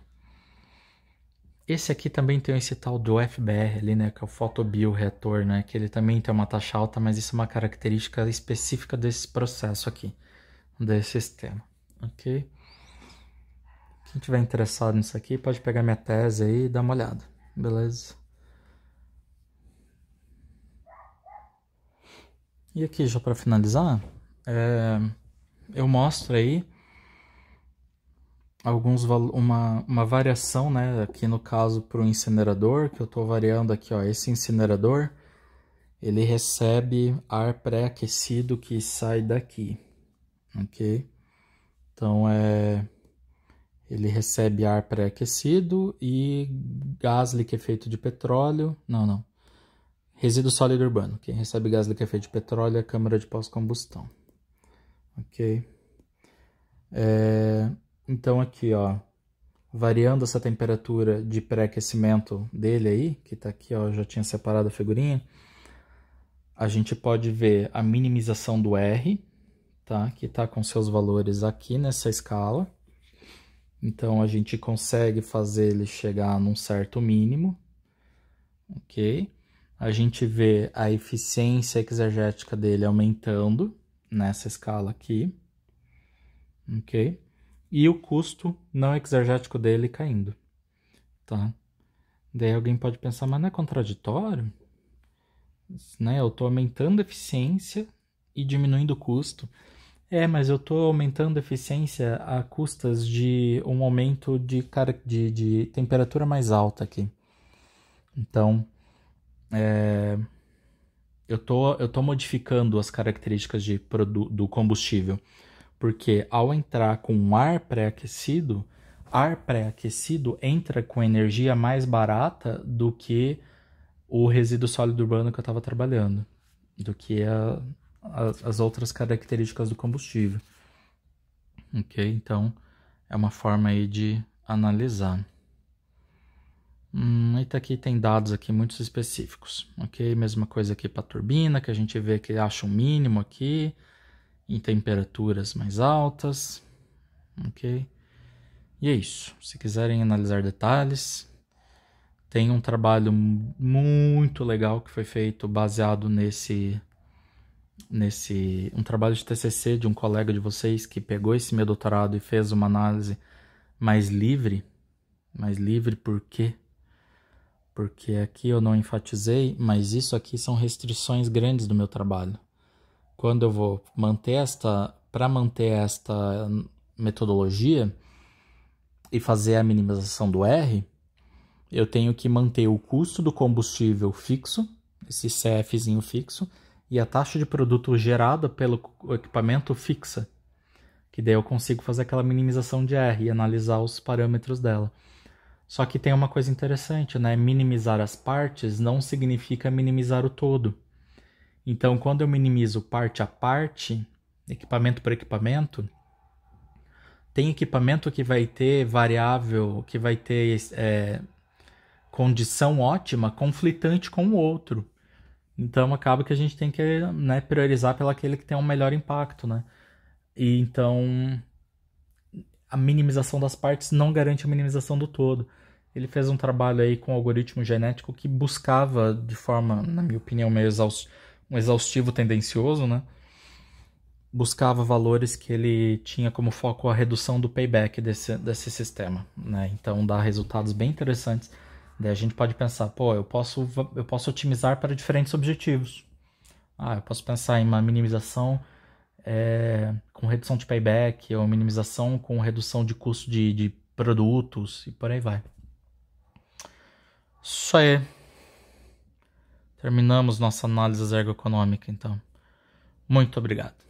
Esse aqui também tem esse tal do FBR ali, né, que é o fotobioreator, né, que ele também tem uma taxa alta, mas isso é uma característica específica desse processo aqui, desse sistema, ok? Quem tiver interessado nisso aqui pode pegar minha tese aí e dar uma olhada, beleza? E aqui, já para finalizar, eu mostro aí uma variação, né, aqui no caso para o incinerador, que eu estou variando aqui, ó, esse incinerador, ele recebe ar pré-aquecido que sai daqui, ok? Então, ele recebe ar pré-aquecido e gás liquefeito de petróleo, não, resíduo sólido urbano. Quem recebe gás liquefeito de petróleo é a câmara de pós-combustão, ok? Então aqui, ó, variando essa temperatura de pré-aquecimento dele aí, que tá aqui, ó, eu já tinha separado a figurinha, a gente pode ver a minimização do R, tá? Que tá com seus valores aqui nessa escala. Então a gente consegue fazer ele chegar num certo mínimo, ok? A gente vê a eficiência exergética dele aumentando nessa escala aqui, ok? E o custo não exergético dele caindo, tá? Daí alguém pode pensar, mas não é contraditório? Né? Eu estou aumentando a eficiência e diminuindo o custo. Mas eu estou aumentando a eficiência a custas de um aumento de temperatura mais alta aqui. Então, eu tô modificando as características do combustível, porque ao entrar com ar pré-aquecido entra com energia mais barata do que o resíduo sólido urbano que eu estava trabalhando, do que as outras características do combustível. Ok? Então, é uma forma aí de analisar. E tá aqui tem dados aqui muito específicos, ok? Mesma coisa aqui para a turbina, que a gente vê que acha um mínimo aqui, em temperaturas mais altas, ok? E é isso. Se quiserem analisar detalhes, tem um trabalho muito legal que foi feito baseado um trabalho de TCC de um colega de vocês que pegou esse meu doutorado e fez uma análise mais livre. Mais livre por quê? Porque aqui eu não enfatizei, mas isso aqui são restrições grandes do meu trabalho. Quando eu vou para manter esta metodologia e fazer a minimização do R, eu tenho que manter o custo do combustível fixo, esse CFzinho fixo, e a taxa de produto gerada pelo equipamento fixa, que daí eu consigo fazer aquela minimização de R e analisar os parâmetros dela. Só que tem uma coisa interessante, né? Minimizar as partes não significa minimizar o todo. Então, quando eu minimizo parte a parte, equipamento por equipamento, tem equipamento que vai ter variável, que vai ter condição ótima, conflitante com o outro. Então, acaba que a gente tem que, né, priorizar pelo aquele que tem um melhor impacto, né? E então a minimização das partes não garante a minimização do todo. Ele fez um trabalho aí com algoritmo genético que buscava, de forma, na minha opinião, meio um exaustivo tendencioso, né? Buscava valores que ele tinha como foco a redução do payback desse sistema, né? Então dá resultados bem interessantes. Daí a gente pode pensar, pô, eu posso otimizar para diferentes objetivos. Eu posso pensar em uma minimização com redução de payback, ou minimização com redução de custo de produtos, e por aí vai. Isso aí. Terminamos nossa análise ergoeconômica, então. Muito obrigado.